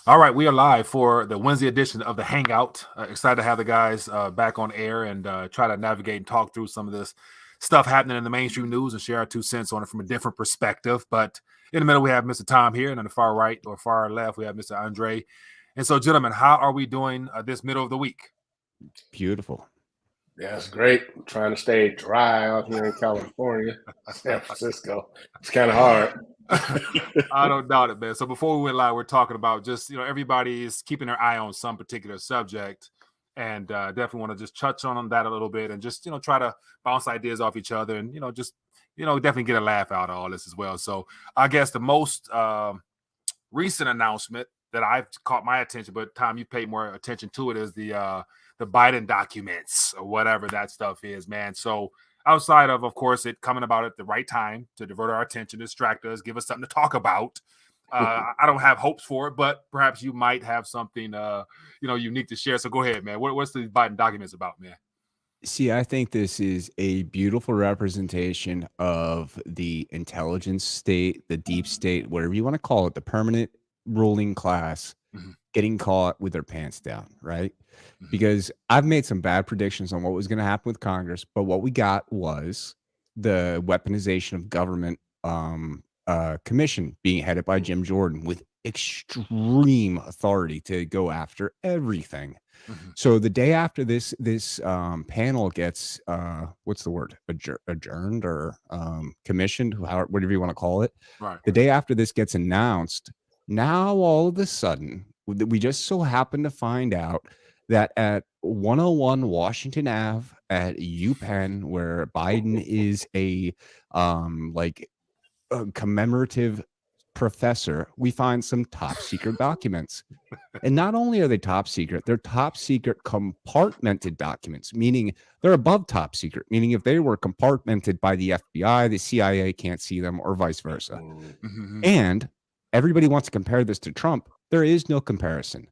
All right, we are live for the Wednesday edition of the Hangout. Excited to have the guys back on air and try to navigate and talk through some of this stuff happening in the mainstream news and share our 2 cents on it from a different perspective. But in the middle, we have Mr. Tom here, and on the far right or far left, we have Mr. Andre. And so, gentlemen, how are we doing this middle of the week? Beautiful. Yeah, it's great. I'm trying to stay dry out here in California, San Francisco. It's kind of hard. I don't doubt it, man. So before we went live, we're talking about just, everybody's keeping their eye on some particular subject, and definitely want to just touch on that a little bit and just, try to bounce ideas off each other and, just, definitely get a laugh out of all this as well. So I guess the most recent announcement that I've caught my attention, but Tom, you paid more attention to it, is the Biden documents or whatever that stuff is, man. So outside of course, it coming about at the right time to divert our attention, distract us, give us something to talk about. I don't have hopes for it, but perhaps you might have something, unique to share. So go ahead, man. What's the Biden documents about, man? See, I think this is a beautiful representation of the intelligence state, the deep state, whatever you want to call it, the permanent ruling class getting caught with their pants down, right? Because I've made some bad predictions on what was going to happen with Congress, but what we got was the weaponization of government commission being headed by Jim Jordan with extreme authority to go after everything. So the day after this panel gets what's the word, adjourned or commissioned, whatever you want to call it, right, the day after this gets announced, now all of a sudden we just so happen to find out that at 101 Washington Ave at UPenn, where Biden is a commemorative professor, we find some top secret documents. And not only are they top secret, they're top secret compartmented documents, meaning they're above top secret, meaning if they were compartmented by the FBI, the CIA can't see them, or vice versa. And everybody wants to compare this to Trump. There is no comparison.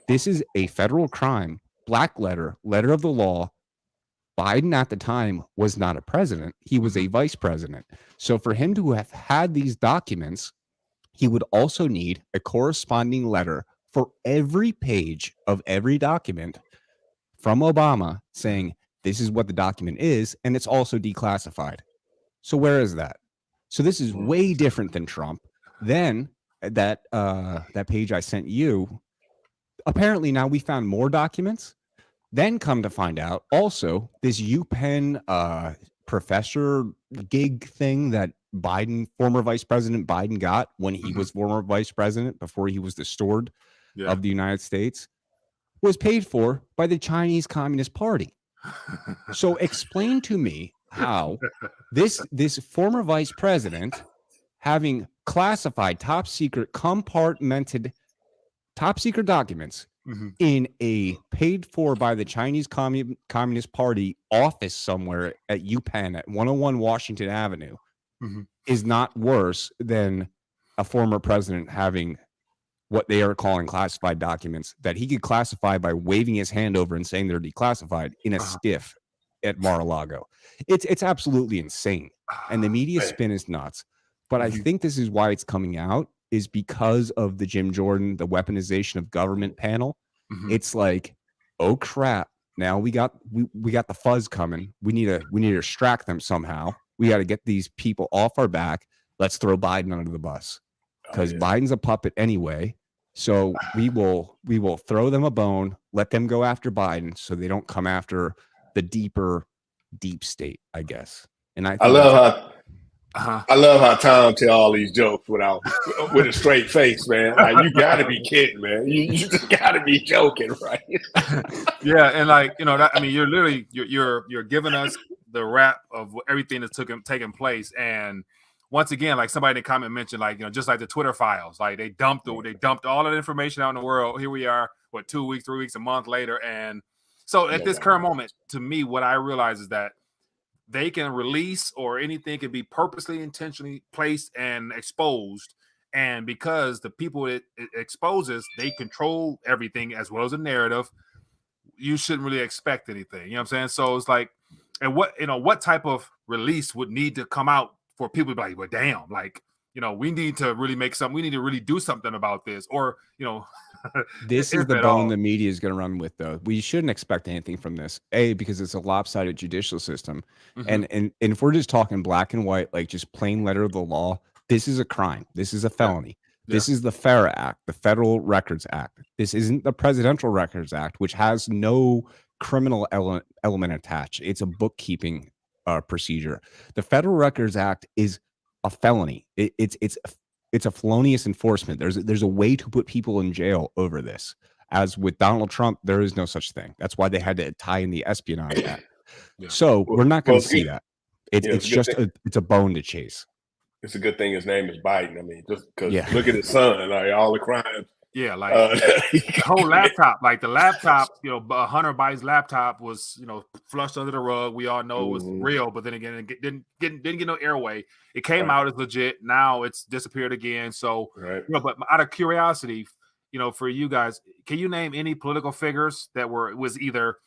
This is a federal crime, black letter of the law. Biden at the time was not a president. He was a vice president. So for him to have had these documents, he would also need a corresponding letter for every page of every document from Obama saying this is what the document is, and it's also declassified. So where is that? So this is way different than Trump. Then that page I sent you, apparently now we found more documents. Then come to find out, also this UPenn professor gig thing that former Vice President Biden got when he was former vice president before he was the steward of the United States, was paid for by the Chinese Communist Party. So explain to me how this former vice president, having classified top secret compartmented top secret documents in a paid for by the Chinese Communist Party office somewhere at UPenn at 101 Washington Avenue, is not worse than a former president having what they are calling classified documents that he could classify by waving his hand over and saying they're declassified in a skiff at Mar-a-Lago. It's absolutely insane. And the media spin is nuts. But I think this is why it's coming out, is because of the Jim Jordan, the weaponization of government panel. It's like, oh crap, now we got the fuzz coming. We need to distract them somehow. We got to get these people off our back. Let's throw Biden under the bus, because Biden's a puppet anyway. So we will throw them a bone, let them go after Biden, so they don't come after the deep state, I guess. And I love how Tom tell all these jokes with a straight face, man. Like, you got to be kidding, man. You just got to be joking, right? Yeah, and you're literally you're giving us the wrap of everything that's taken place. And once again, like somebody in the comment mentioned, just like the Twitter files, like they dumped all of the information out in the world. Here we are, 2 weeks, 3 weeks, a month later. And so at this current moment, to me, what I realize is that they can release, or anything can be purposely, intentionally placed and exposed. And because the people it exposes, they control everything as well as the narrative, you shouldn't really expect anything. You know what I'm saying? So it's like, and what type of release would need to come out for people to be like, well, damn, like we need to really make something. We need to really do something about this, or this is the bone the media is going to run with, though. We shouldn't expect anything from this, because it's a lopsided judicial system. And if we're just talking black and white, like just plain letter of the law, this is a crime. This is a felony. This is the FARA Act, the Federal Records Act. This isn't the Presidential Records Act, which has no criminal element attached. It's a bookkeeping procedure. The Federal Records Act is a felony. It's a felonious enforcement. There's a way to put people in jail over this. As with Donald Trump, there is no such thing. That's why they had to tie in the Espionage Act. So we're not going to see that. It's a bone to chase. It's a good thing his name is Biden. I mean, just because look at his son, like all the crimes. Yeah, like the whole laptop, like the laptop, Hunter Biden's laptop was, flushed under the rug. We all know it was real, but then again, it didn't get no airway. It came out as legit. Now it's disappeared again. So, but out of curiosity, for you guys, can you name any political figures that was either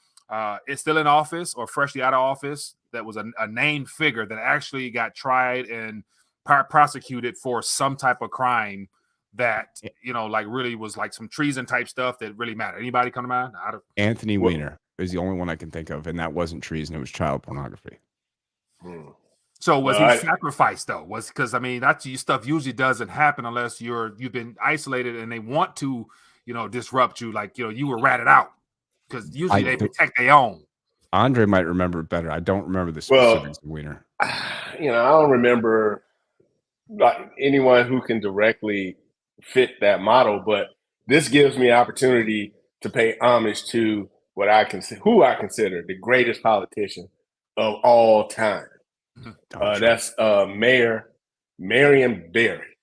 still in office or freshly out of office that was a named figure that actually got tried and prosecuted for some type of crime that like really was like some treason type stuff that really mattered? Anybody come to mind? Anthony Weiner is the only one I can think of, and that wasn't treason; it was child pornography. So was he sacrificed though? Because I mean that stuff usually doesn't happen unless you've been isolated and they want to disrupt you, like you were ratted out, because usually they protect their own. Andre might remember it better. I don't remember the specifics of Weiner. I don't remember anyone who can directly fit that model, but this gives me opportunity to pay homage to who I consider the greatest politician of all time. That's Mayor Marion Barry.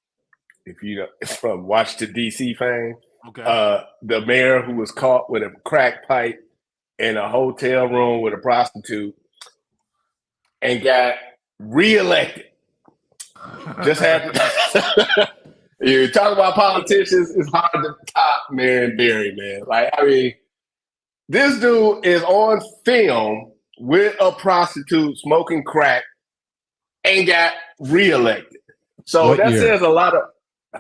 If you know, from Washington D.C. fame. Okay. The mayor who was caught with a crack pipe in a hotel room with a prostitute and got reelected. Just had to. You talk about politicians, it's hard to top Marion Barry, man. Like, I mean, this dude is on film with a prostitute smoking crack and got reelected. So that says a lot of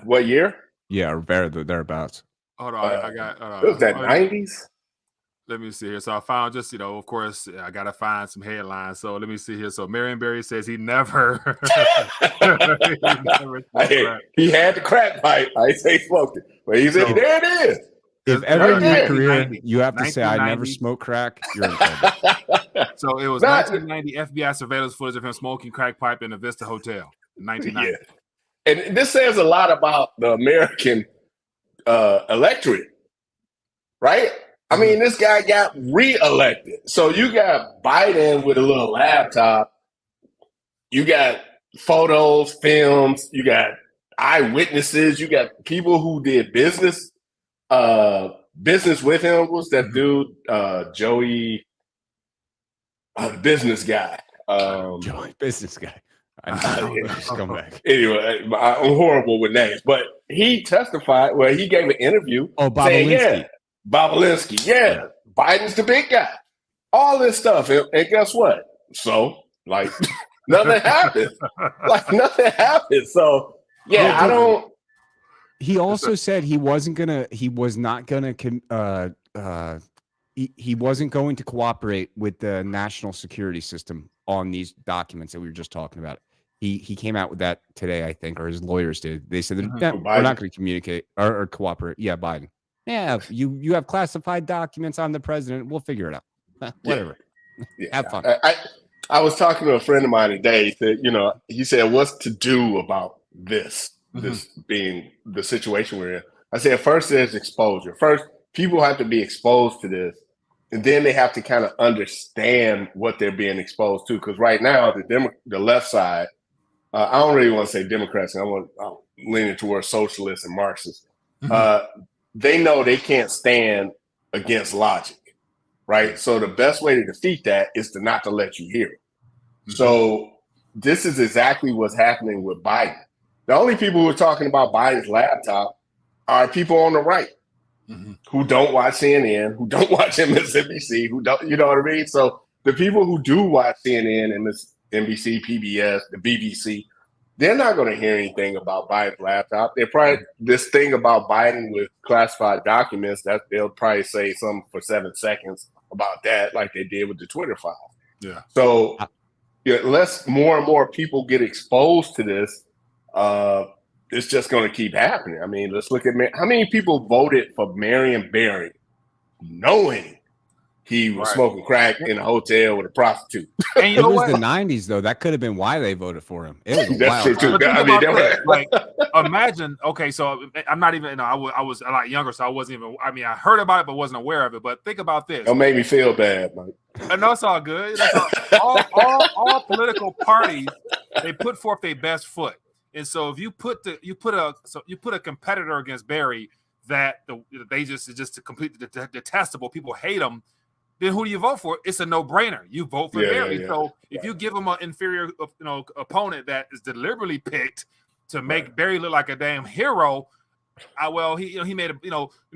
what year? Yeah, or thereabouts. Hold on, I got. It was that 90s. Let me see here. So I found just, of course, I got to find some headlines. So let me see here. So Marion Barry says he never. He had the crack pipe. I say he smoked it. But he said, there it is. If ever in your career you have to say, I never smoked crack, you're in trouble. So it was 1990 FBI surveillance footage of him smoking crack pipe in a Vista Hotel in 1990. Yeah. And this says a lot about the American electorate, right? I mean, this guy got reelected. So you got Biden with a little laptop. You got photos, films. You got eyewitnesses. You got people who did business with him. What's that dude? Joey, the business guy. Joey, business guy. I know. Just come back. Anyway, I'm horrible with names, but he testified. Well, he gave an interview. Oh, Abolishing. Abolishing, Biden's the big guy. All this stuff, and guess what? So, like, nothing happened. So, I don't. He also said he wasn't going to cooperate with the national security system on these documents that we were just talking about. He came out with that today, I think, or his lawyers did. They said we're not going to communicate or cooperate. Yeah, Biden. Yeah, you have classified documents on the president. We'll figure it out. Whatever. Yeah. Have fun. I was talking to a friend of mine today. He said, what's to do about this being the situation we're in? I said, first there's exposure. First, people have to be exposed to this. And then they have to kind of understand what they're being exposed to. Because right now, the left side, I don't really want to say Democrats. I'm leaning towards socialists and Marxists. They know they can't stand against logic, right? So the best way to defeat that is to not to let you hear it. So this is exactly what's happening with Biden. The only people who are talking about Biden's laptop are people on the right who don't watch CNN, who don't watch MSNBC, who don't, you know what I mean? So the people who do watch CNN, MSNBC, PBS, the BBC, they're not going to hear anything about Biden's laptop. They're probably this thing about Biden with classified documents that they'll probably say something for 7 seconds about that, like they did with the Twitter file. Yeah. So unless more and more people get exposed to this, it's just going to keep happening. I mean, let's look at how many people voted for Marion Barry knowing he was smoking crack in a hotel with a prostitute. And you know what? The 90s, though. That could have been why they voted for him. It was a That's wild true, too. But I mean, like, imagine, okay, so I'm not even, I was a lot younger, so I wasn't even, I heard about it, but wasn't aware of it. But think about this. Don't make me feel bad, Mike. No, it's all good. All political parties, they put forth their best foot. And so if you put a competitor against Barry that they just completely detestable, people hate them, then who do you vote for? It's a no-brainer. You vote for Barry. So if you give him an inferior, opponent that is deliberately picked to make Barry look like a damn hero, he made a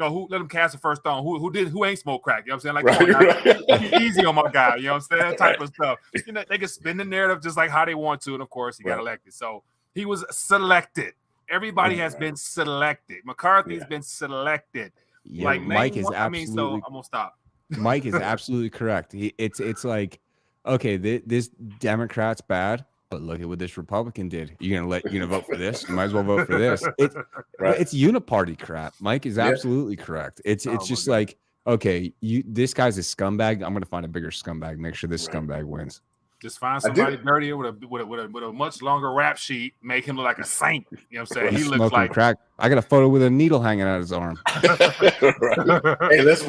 who let him cast the first stone, who ain't smoke crack. You know what I'm saying? Like, easy on my guy. You know what I'm saying? That type of stuff. They can spin the narrative just like how they want to, and of course he got elected. So he was selected. Everybody has been selected. McCarthy's been selected. Yeah, like Mike is absolutely. So absolutely. I'm gonna stop. Mike is absolutely correct. It's like, okay, this Democrat's bad, but look at what this Republican did. You're gonna vote for this? You might as well vote for this. It's uniparty crap. Mike is absolutely correct. It's just like, okay, this guy's a scumbag. I'm gonna find a bigger scumbag. Make sure this scumbag wins. Just find somebody dirtier with a much longer rap sheet. Make him look like a saint. You know what I'm saying? He looks like crack. I got a photo with a needle hanging out of his arm. Hey, let's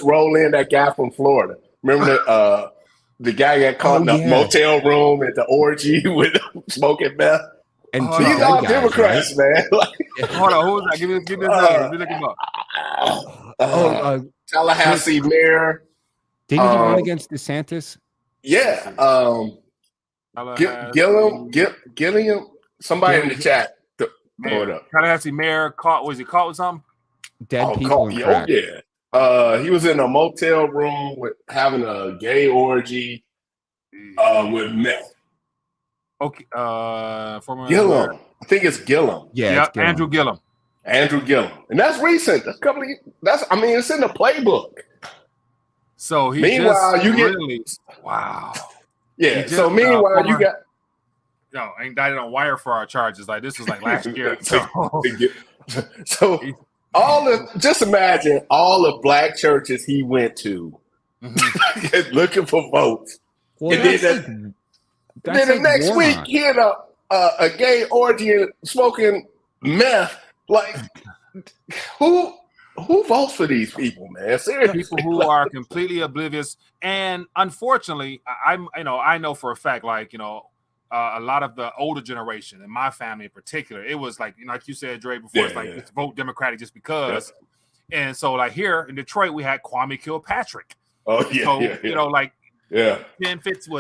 roll in that guy from Florida. Remember the guy got caught in a motel room at the orgy with smoking meth. And these are Democrats, right? Man. Hold on, who was that? Give me his name. Let me look him up. Tallahassee mayor. Didn't he run against DeSantis? Yeah. Gilliam. Somebody in the chat. Tallahassee mayor caught. Was he caught with something? Dead people. He was in a motel room having a gay orgy with meth. Okay. Former Gillum. I think it's Gillum. Yeah, Andrew Gillum. Andrew Gillum. And that's recent. It's in the playbook. So he wow. Yeah. So meanwhile, you got ain't died on wire for our charges. Like this was like last year. So just imagine all the black churches he went to looking for votes. Well, and then the next week he had a gay orgy and smoking meth. Like who votes for these people, man? Seriously. People who are completely oblivious. And unfortunately, I know for a fact, like, a lot of the older generation in my family in particular, it was like, like you said, Dre, before, it's like, let's vote Democratic just because. Yeah. And so, like, here in Detroit, we had Kwame Kilpatrick. Oh, yeah. So,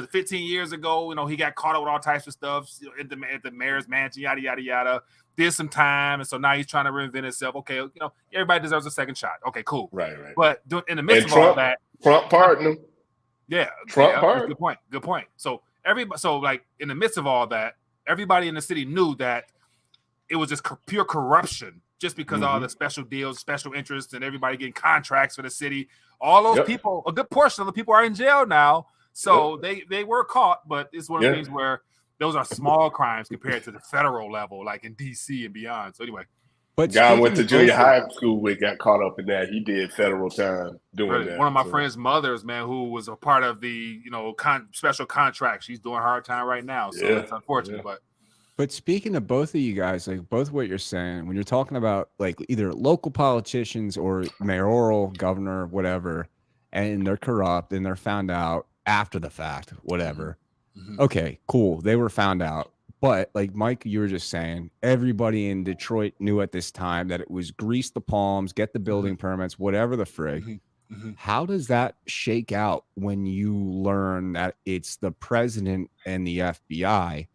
15 years ago, he got caught up with all types of stuff at the mayor's mansion, yada, yada, yada. Did some time, and so now he's trying to reinvent himself. Okay, everybody deserves a second shot. Okay, cool. Right. But in the midst of all that, Trump pardoned him. Yeah, Trump pardoned. Good point. So like in the midst of all that, everybody in the city knew that it was just pure corruption, just because of all the special deals, special interests, and everybody getting contracts for the city. All those people, a good portion of the people are in jail now. So they were caught, but it's one of the things where those are small crimes compared to the federal level, like in DC and beyond. So anyway, but guy went to junior high school with, got caught up in that. He did federal time doing that. One of my friend's mothers, man, who was a part of the special contract. She's doing hard time right now, so it's unfortunate. But speaking of both of you guys, like both what you're saying, when you're talking about like either local politicians or mayoral, governor, whatever, and they're corrupt and they're found out after the fact, whatever. Okay, cool. They were found out. But like Mike, you were just saying, everybody in Detroit knew at this time that it was grease the palms, get the building permits, whatever the frig. How does that shake out when you learn that it's the president and the FBI?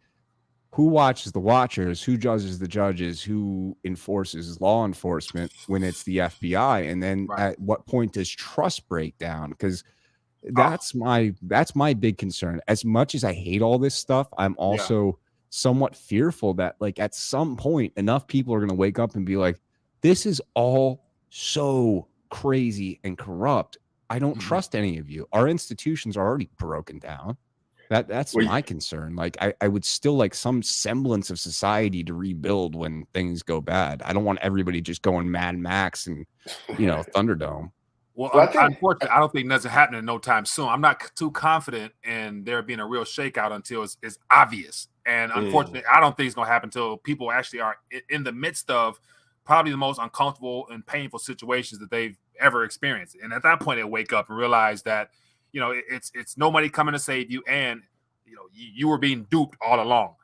Who watches the watchers? Who judges the judges? Who enforces law enforcement when it's the FBI? And then at what point does trust break down? Because that's my big concern. As much as I hate all this stuff, I'm also somewhat fearful that like at some point enough people are going to wake up and be like, this is all so crazy and corrupt. I don't trust any of you. Our institutions are already broken down. That's Well, my concern. Like I would still like some semblance of society to rebuild when things go bad. I don't want everybody just going Mad Max and, you know, Thunderdome. Well, Well, I think- unfortunately, I don't think nothing's happening no time soon. I'm not too confident in there being a real shakeout until it's obvious. And unfortunately, I don't think it's going to happen until people actually are in the midst of probably the most uncomfortable and painful situations that they've ever experienced. And at that point, they wake up and realize that, you know, it's nobody coming to save you, and you know you were being duped all along.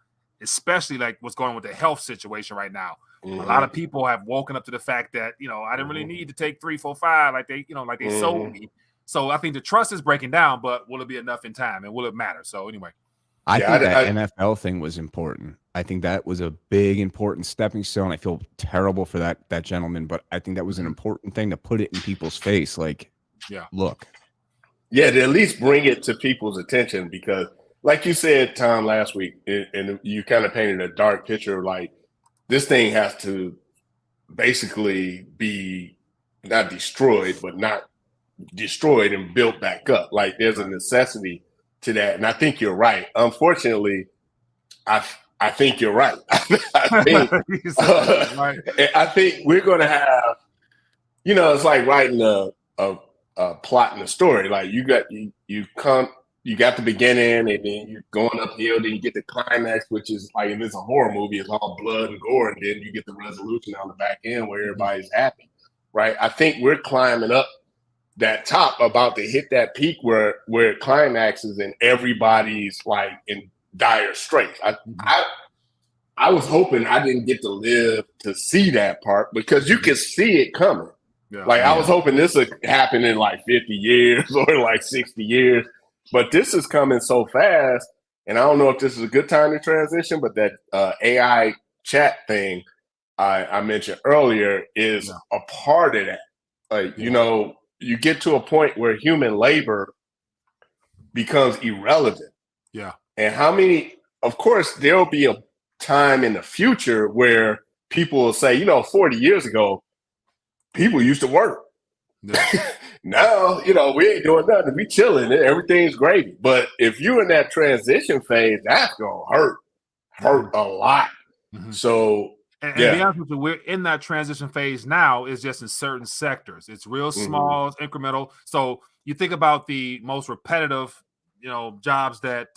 Especially like what's going on with the health situation right now. A lot of people have woken up to the fact that, you know, I didn't really need to take 3, 4, 5 like they, you know, like they sold me. So I think the trust is breaking down, but will it be enough in time, and will it matter? So anyway, I think that NFL thing was important. I think that was a big important stepping stone. I feel terrible for that gentleman, but I think that was an important thing to put it in people's face. Like, yeah, look. Yeah, to at least bring it to people's attention, because like you said, Tom, last week, and you kind of painted a dark picture, like this thing has to basically be not destroyed, but not destroyed and built back up. Like there's a necessity to that. And I think you're right. Unfortunately, I think you're right. I think we're going to have, you know, it's like writing a plot in a story. Like you got the beginning, and then you're going uphill, then you get the climax, which is like, if it's a horror movie, it's all blood and gore, and then you get the resolution on the back end where everybody's happy, right? I think we're climbing up that top, about to hit that peak where it climaxes and everybody's like in dire straits. I was hoping I didn't get to live to see that part, because you can see it coming. Yeah, like I was hoping this would happen in like 50 years or like 60 years, but this is coming so fast. And I don't know if this is a good time to transition, but that AI chat thing I mentioned earlier is a part of that. Like, you know, you get to a point where human labor becomes irrelevant. Yeah. And of course, there'll be a time in the future where people will say, you know, 40 years ago, people used to work. Yeah. Now, you know, we ain't doing nothing. We chilling. Everything's gravy. But if you're in that transition phase, that's going to hurt a lot. So, and to be honest with you, we're in that transition phase now. Is just in certain sectors. It's real small, it's incremental. So you think about the most repetitive, you know, jobs that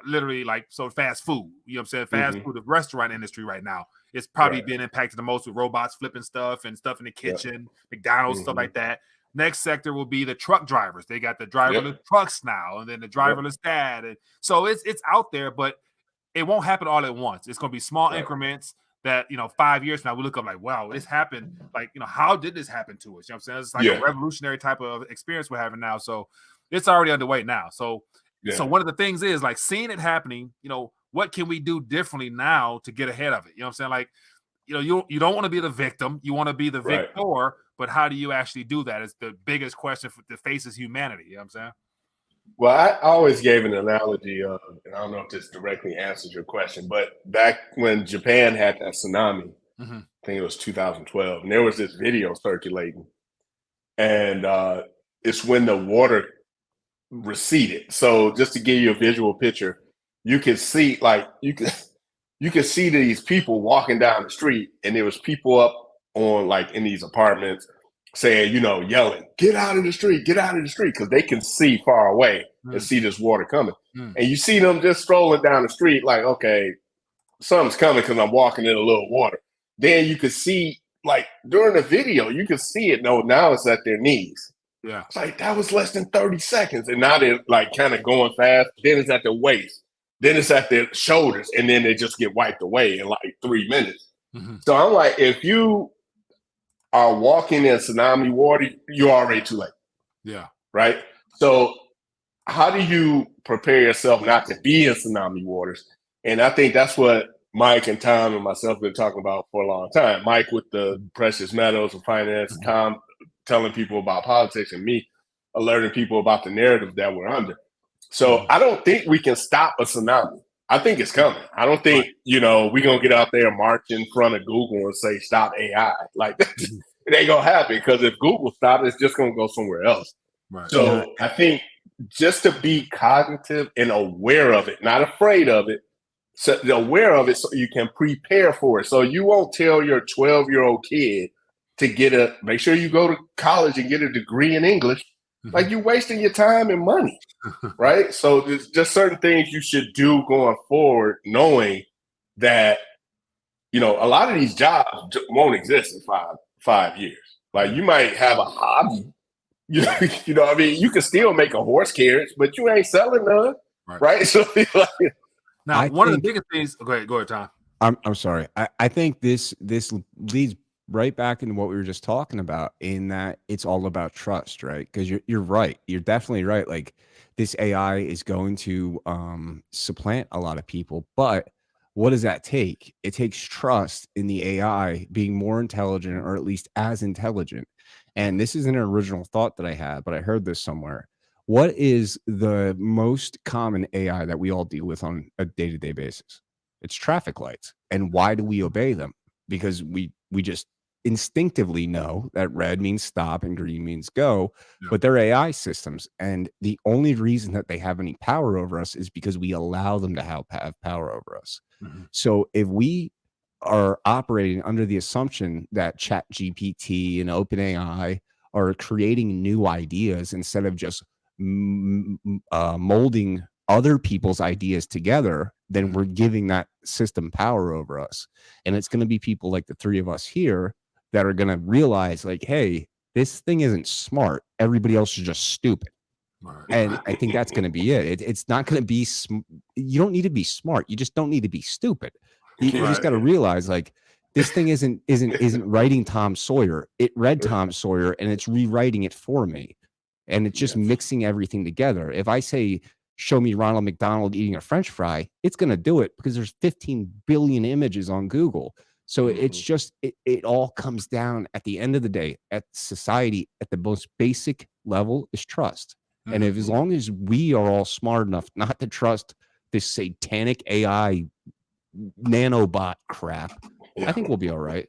literally like, so fast food, you know what I'm saying? Fast food, the restaurant industry right now, it's probably being impacted the most with robots flipping stuff and stuff in the kitchen, McDonald's, stuff like that. Next sector will be the truck drivers. They got the driverless trucks now, and then the driverless dad. And so it's out there, but it won't happen all at once. It's going to be small increments that, you know, 5 years from now, we look up like, wow, this happened. Like, you know, how did this happen to us? You know what I'm saying? It's like a revolutionary type of experience we're having now. So it's already underway now. So one of the things is like seeing it happening, you know, what can we do differently now to get ahead of it? You know what I'm saying? Like, you know, you don't want to be the victim. You want to be the victor, but how do you actually do that? It's the biggest question that faces humanity. You know what I'm saying? Well, I always gave an analogy of, and I don't know if this directly answers your question, but back when Japan had that tsunami, I think it was 2012, and there was this video circulating, and it's when the water receded. So just to give you a visual picture, you can see you can see these people walking down the street, and there was people up on like in these apartments saying, you know, yelling, get out of the street, because they can see far away and see this water coming. And you see them just strolling down the street like, okay, something's coming because I'm walking in a little water. Then you could see, like during the video, you could see it. No, now it's at their knees. Yeah. It's like, that was less than 30 seconds. And now they're like kind of going fast. Then it's at their waist. Then it's at their shoulders. And then they just get wiped away in like 3 minutes. So I'm like, if you are walking in tsunami water, you're already too late. Yeah. Right? So how do you prepare yourself not to be in tsunami waters? And I think that's what Mike and Tom and myself have been talking about for a long time. Mike with the precious metals and finance, Tom telling people about politics, and me alerting people about the narrative that we're under. So I don't think we can stop a tsunami. I think it's coming. I don't think, we're going to get out there and march in front of Google and say, stop AI. Like, it ain't going to happen, because if Google stops, it's just going to go somewhere else. Right. So I think just to be cognitive and aware of it, not afraid of it, so aware of it so you can prepare for it. So you won't tell your 12-year-old kid to make sure you go to college and get a degree in English. Like, you're wasting your time and money. Right. So there's just certain things you should do going forward, knowing that, a lot of these jobs won't exist in 5 years. Like, you might have a hobby, you know what I mean? You can still make a horse carriage, but you ain't selling none. Right. So now, one of the biggest things, go ahead, Tom. I'm sorry. I think this leads right back into what we were just talking about, in that it's all about trust, right? Because you're right. You're definitely right. Like, this AI is going to supplant a lot of people, but what does that take? It takes trust in the AI being more intelligent, or at least as intelligent. And this is an original thought that I had, but I heard this somewhere. What is the most common AI that we all deal with on a day-to-day basis? It's traffic lights. And why do we obey them? Because we just instinctively know that red means stop and green means go, but they're AI systems. And the only reason that they have any power over us is because we allow them to have power over us. So if we are operating under the assumption that Chat GPT and OpenAI are creating new ideas instead of just molding other people's ideas together, then we're giving that system power over us. And it's going to be people like the three of us here that are going to realize, like, hey, this thing isn't smart. Everybody else is just stupid. And I think that's going to be it. It's not going to be, you don't need to be smart. You just don't need to be stupid. You just got to realize, like, this thing isn't writing Tom Sawyer. It read Tom Sawyer and it's rewriting it for me. And it's just mixing everything together. If I say, show me Ronald McDonald eating a French fry, it's going to do it because there's 15 billion images on Google. So it's just, it all comes down at the end of the day, at society, at the most basic level, is trust. And if, as long as we are all smart enough not to trust this satanic AI nanobot crap, I think we'll be all right.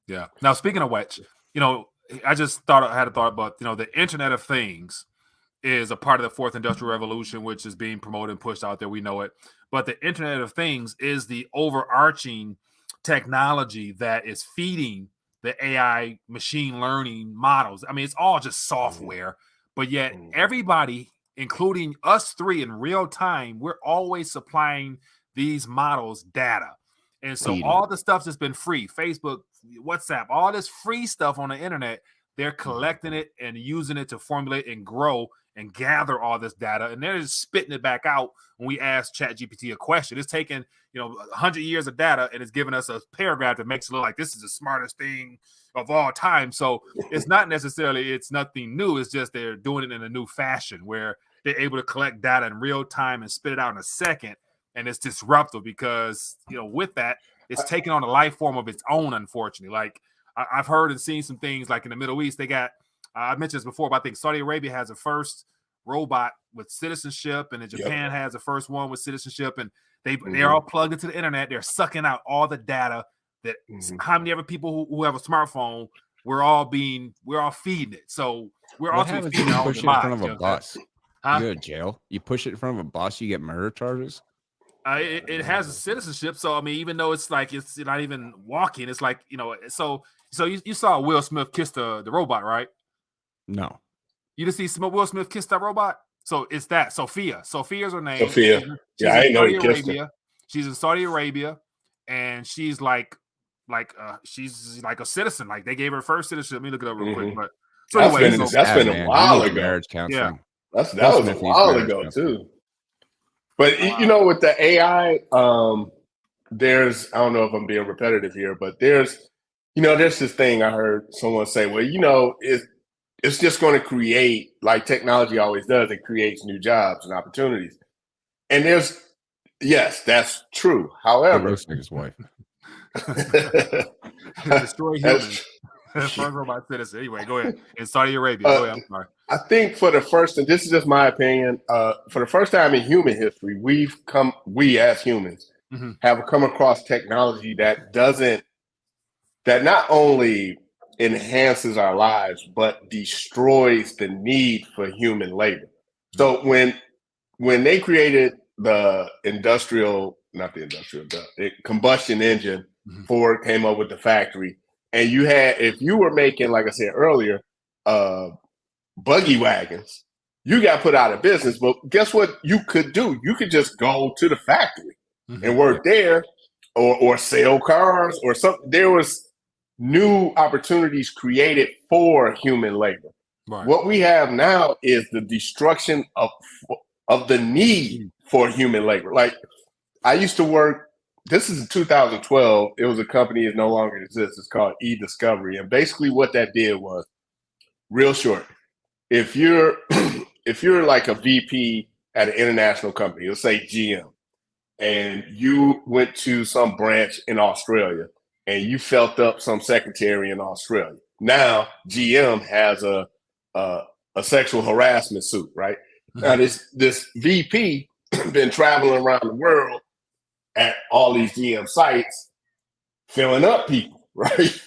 Yeah. Now, speaking of which, I just thought I had a thought about, the Internet of Things is a part of the fourth industrial revolution, which is being promoted and pushed out there. We know it. But the Internet of Things is the overarching technology that is feeding the AI machine learning models. I mean, it's all just software, but yet everybody, including us three in real time, we're always supplying these models data. And so all the stuff that's been free, Facebook, WhatsApp, all this free stuff on the internet, they're collecting it and using it to formulate and grow and gather all this data, and they're just spitting it back out when we ask ChatGPT a question. It's taken 100 years of data, and it's giving us a paragraph that makes it look like this is the smartest thing of all time. So it's not necessarily, it's nothing new. It's just they're doing it in a new fashion where they're able to collect data in real time and spit it out in a second, and it's disruptive because with that, it's taking on a life form of its own. Unfortunately, like I've heard and seen some things like in the Middle East, they got. I mentioned this before, but I think Saudi Arabia has the first robot with citizenship, and Japan has the first one with citizenship, and they're all plugged into the internet. They're sucking out all the data that how many other people who have a smartphone, we're all feeding it. So we're all feeding you push it in front of a bus. You go to jail. You push it in front of a bus, you get murder charges. It has a citizenship, so I mean, even though it's like it's not even walking, it's like So you saw Will Smith kiss the robot, right? No. You just see Will Smith kiss that robot? So it's that. Sophia. Sophia's her name. Sophia. She's I didn't know Saudi you kissed Arabia. her. She's in Saudi Arabia, and she's she's like a citizen. Like they gave her first citizenship. Let me look it up real quick. But so anyway, that's been a while ago. Marriage counseling. Yeah. That was a while ago too. But with the AI, there's, I don't know if I'm being repetitive here, but there's this thing I heard someone say, well, it's just going to create, like technology always does, it creates new jobs and opportunities. And yes, that's true. However, it looks like his wife. Destroy humans. First robot citizen. Anyway, go ahead. In Saudi Arabia. Go ahead. I'm sorry. I think for the first, and this is just my opinion, for the first time in human history, we as humans have come across technology that not only enhances our lives, but destroys the need for human labor. So when they created the combustion engine, Ford came up with the factory, and if you were making, like I said earlier, buggy wagons, you got put out of business. But guess what you could do? You could just go to the factory and work there, or sell cars or something. There was new opportunities created for human labor. Right. What we have now is the destruction of the need for human labor. Like, I used to work, this is 2012, it was a company that no longer exists. It's called eDiscovery. And basically what that did was, real short, if you're like a VP at an international company, let's say GM, and you went to some branch in Australia and you felt up some secretary in Australia, now GM has a sexual harassment suit, right? Now this VP been traveling around the world at all these GM sites, filling up people, right?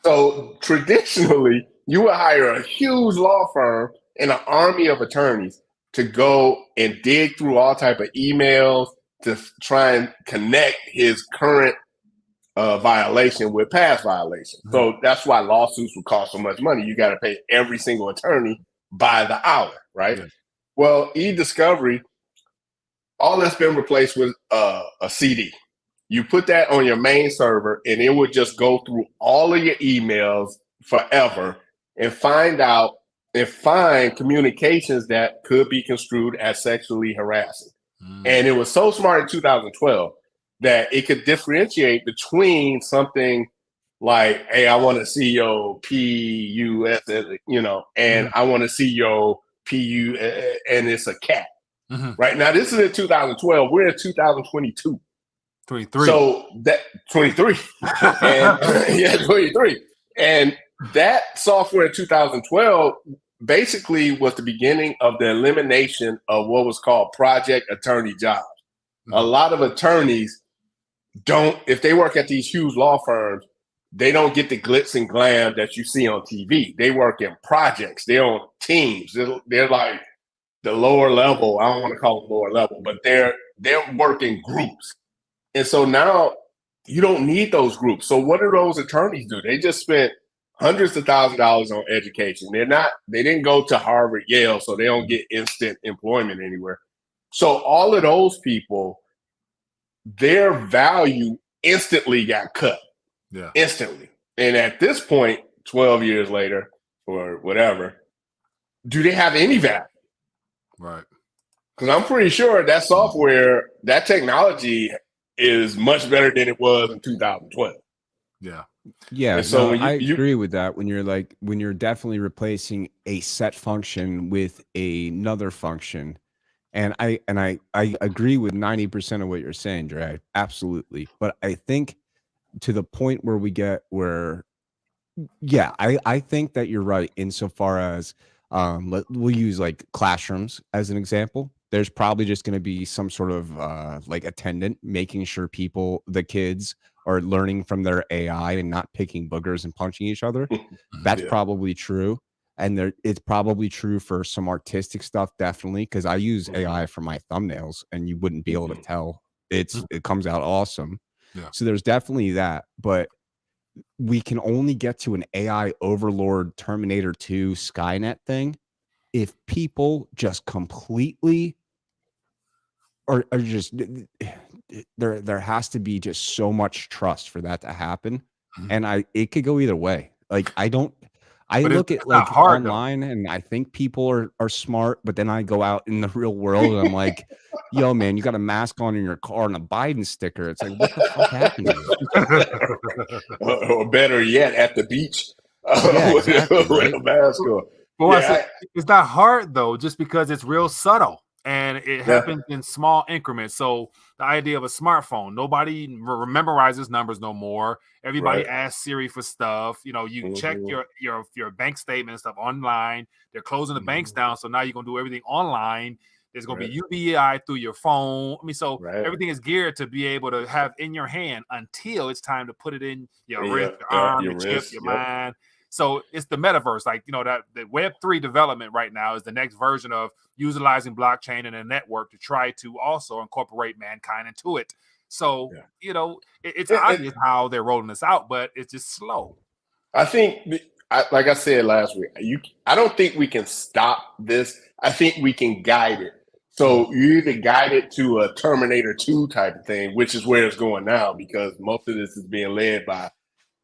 So traditionally, you would hire a huge law firm and an army of attorneys to go and dig through all type of emails to try and connect his current violation with past violations. So that's why lawsuits would cost so much money. You got to pay every single attorney by the hour, right? Yeah. Well, eDiscovery, all that's been replaced with a CD. You put that on your main server, and it would just go through all of your emails forever and find communications that could be construed as sexually harassing. And it was so smart in 2012 that it could differentiate between something like, hey, I want to see your PUS, and I want to see your PU, and it's a cat. Right now, this is in 2012. We're in 2022. 23. So that 23. And 23. And that software in 2012 basically was the beginning of the elimination of what was called project attorney jobs. A lot of attorneys if they work at these huge law firms, they don't get the glitz and glam that you see on TV. They work in projects. They're on teams. They're like the lower level. I don't want to call them lower level, but they're working groups. And so now you don't need those groups. So what do those attorneys do? They just spent hundreds of thousands of dollars on education. They didn't go to Harvard, Yale, so they don't get instant employment anywhere. So all of those people, their value instantly got cut. Yeah. Instantly. And at this point, 12 years later or whatever, do they have any value? Right. Because I'm pretty sure that software, that technology is much better than it was in 2012. Yeah. Yeah. And so I agree with that when you're definitely replacing a set function with another function. And I agree with 90% of what you're saying, Dre. Absolutely. But I think to the point where I think that you're right insofar as we'll use like classrooms as an example. There's probably just going to be some sort of like attendant making sure the kids are learning from their AI and not picking boogers and punching each other. That's probably true. And it's probably true for some artistic stuff, definitely, because I use AI for my thumbnails and you wouldn't be able to tell. It comes out awesome. Yeah. So there's definitely that. But we can only get to an AI overlord Terminator 2 Skynet thing if people just completely are just there has to be just so much trust for that to happen. And it could go either way. Like I look at like online and I think people are smart, but then I go out in the real world and I'm like, yo, man, you got a mask on in your car and a Biden sticker. It's like, what the fuck happened to you? Or better yet, at the beach with a mask on. Well, it's not hard though, just because it's real subtle and it happens in small increments. So the idea of a smartphone. Nobody memorizes numbers no more. Everybody Right. asks Siri for stuff. You know, you check Mhm. your bank statement and stuff online. They're closing the banks Mhm. down, so now you're gonna do everything online. There's gonna Right. be UBI through your phone. I mean, so Right. everything is geared to be able to have in your hand until it's time to put it in your wrist, Yeah. your arm, Your your chip, wrist. your Yep. mind. So it's the metaverse, like, you know, that the Web3 development right now is the next version of utilizing blockchain and a network to try to also incorporate mankind into it. So, Yeah. you know, it's And obvious how they're rolling this out, but it's just slow. I think, like I said last week, I don't think we can stop this. I think we can guide it. So you either guide it to a Terminator 2 type of thing, which is where it's going now, because most of this is being led by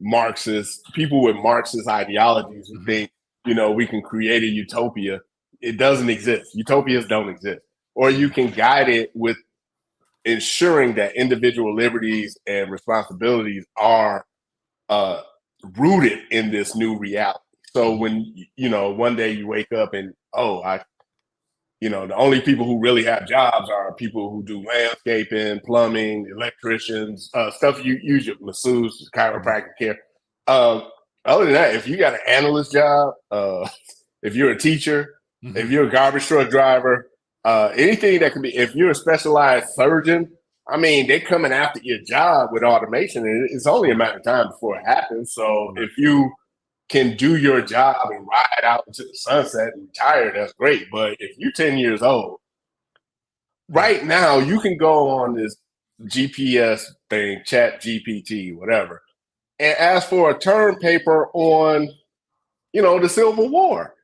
Marxists, people with Marxist ideologies who think, we can create a utopia. It doesn't exist. Utopias don't exist. Or you can guide it with ensuring that individual liberties and responsibilities are uh, rooted in this new reality. So when one day you wake up and the only people who really have jobs are people who do landscaping, plumbing, electricians, stuff you use your masseuse, chiropractic care. Other than that, if you got an analyst job, if you're a teacher, if you're a garbage truck driver, anything that could be, if you're a specialized surgeon, I mean, they're coming after your job with automation, and it's only a matter of time before it happens. So if you can do your job and ride out into the sunset and retire, that's great. But if you're 10 years old, right now you can go on this GPS thing, Chat GPT, whatever, and ask for a term paper on, the Civil War.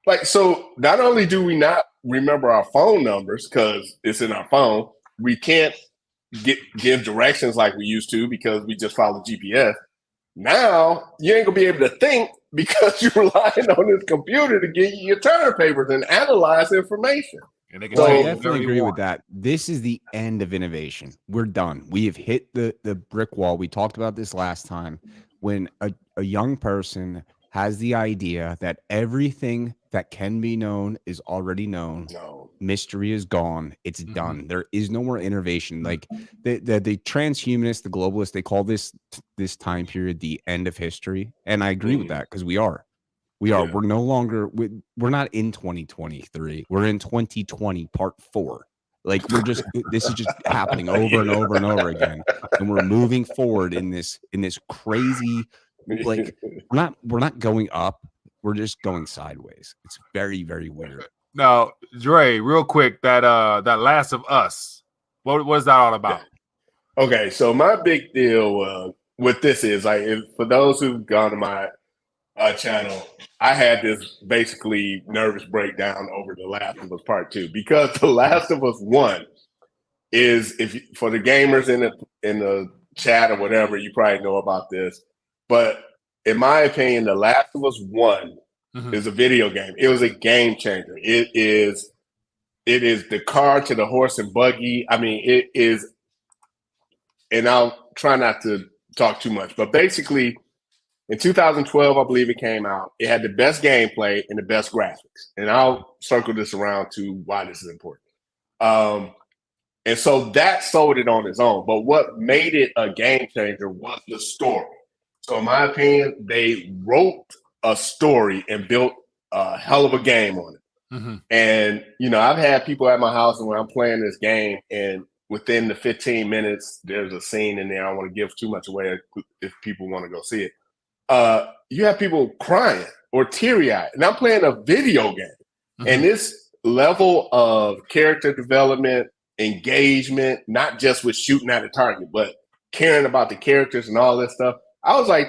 Like, so not only do we not remember our phone numbers because it's in our phone, we can't give directions like we used to because we just follow GPS. Now you ain't gonna be able to think because you're relying on this computer to get you your term papers and analyze information. And they can Well, I change definitely agree with that. This is the end of innovation. We're done. We have hit the brick wall. We talked about this last time when a young person has the idea that everything that can be known is already known. No. Mystery is gone. It's done. There is no more innovation. Like the transhumanists, the globalists, they call this time period the end of history. And I agree with that because we are. Yeah. We're no longer, we're not in 2023. We're in 2020 part 4. Like this is just happening over and over and over again. And we're moving forward in this crazy, like we're not going up. We're just going sideways. It's very, very weird. Now, Dre, real quick, that Last of Us, what is that all about? Okay, so my big deal with this is for those who've gone to my channel, I had this basically nervous breakdown over The Last of Us Part 2 because The Last of Us 1 is, for the gamers in the chat or whatever, you probably know about this, but in my opinion, The Last of Us 1 is a video game. It was a game changer. It is the car to the horse and buggy. I mean, it is, and I'll try not to talk too much, but basically in 2012, I believe it came out. It had the best gameplay and the best graphics. And I'll circle this around to why this is important. And so that sold it on its own. But what made it a game changer was the story. So in my opinion, they wrote a story and built a hell of a game on it. And, I've had people at my house and when I'm playing this game and within the 15 minutes, there's a scene in there. I don't want to give too much away if people want to go see it. You have people crying or teary-eyed. And I'm playing a video game. And this level of character development, engagement, not just with shooting at a target, but caring about the characters and all this stuff. I was like,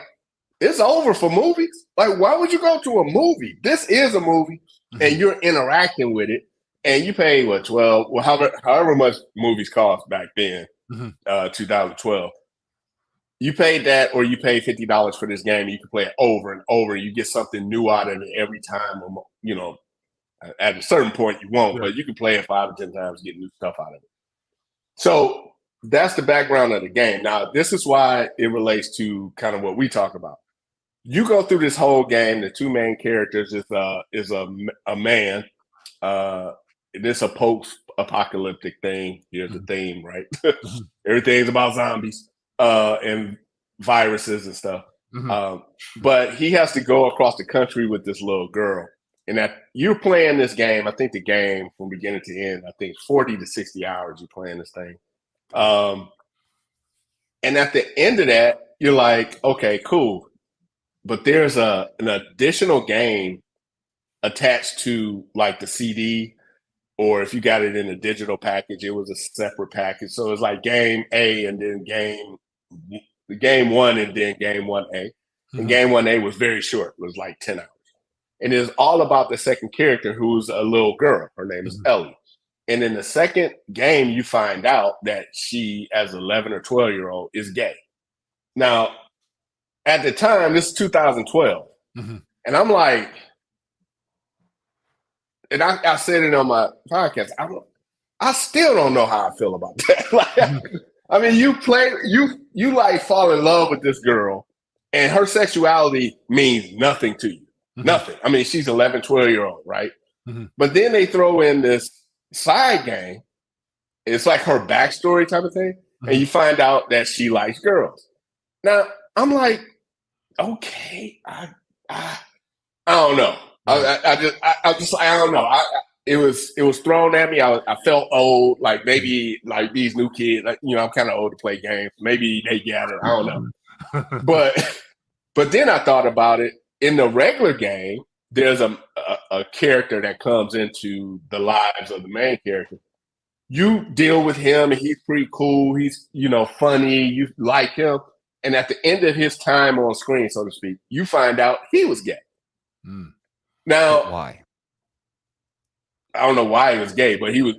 it's over for movies. Like, why would you go to a movie? This is a movie, and you're interacting with it. And you pay, what, 12, well, however much movies cost back then, 2012. You paid that, or you pay $50 for this game. And you can play it over and over. You get something new out of it every time. At a certain point, you won't, but you can play it 5 or 10 times, get new stuff out of it. So that's the background of the game. Now, this is why it relates to kind of what we talk about. You go through this whole game. The two main characters is a man. This a apocalyptic thing. Here's the theme, right? Everything's about zombies and viruses and stuff. But he has to go across the country with this little girl. And that you're playing this game, I think the game from beginning to end, I think 40 to 60 hours you're playing this thing. And at the end of that, you're like, okay, cool. But there's an additional game attached to like the CD, or if you got it in a digital package, it was a separate package. So it's like game A and then game 1 and then game 1A. And game 1A was very short. It was like 10 hours. And it's all about the second character, who's a little girl. Her name is Ellie. And in the second game, you find out that she, as an 11 or 12-year-old, is gay. Now, at the time, this is 2012. And I'm like, and I said it on my podcast, I still don't know how I feel about that. Like, I mean, you like fall in love with this girl, and her sexuality means nothing to you. Nothing. I mean, she's 11, 12-year-old, right? But then they throw in this side game. It's like her backstory type of thing. And you find out that she likes girls. Now, I'm like, okay, I don't know. I don't know. It was thrown at me. I felt old, like maybe like these new kids, like, you know, I'm kind of old to play games. Maybe they get it. I don't know. But then I thought about it. In the regular game, there's a character that comes into the lives of the main character. You deal with him, and he's pretty cool. He's, you know, funny. You like him. And at the end of his time on screen, so to speak, you find out he was gay. Now, But why? I don't know why he was gay, but he was.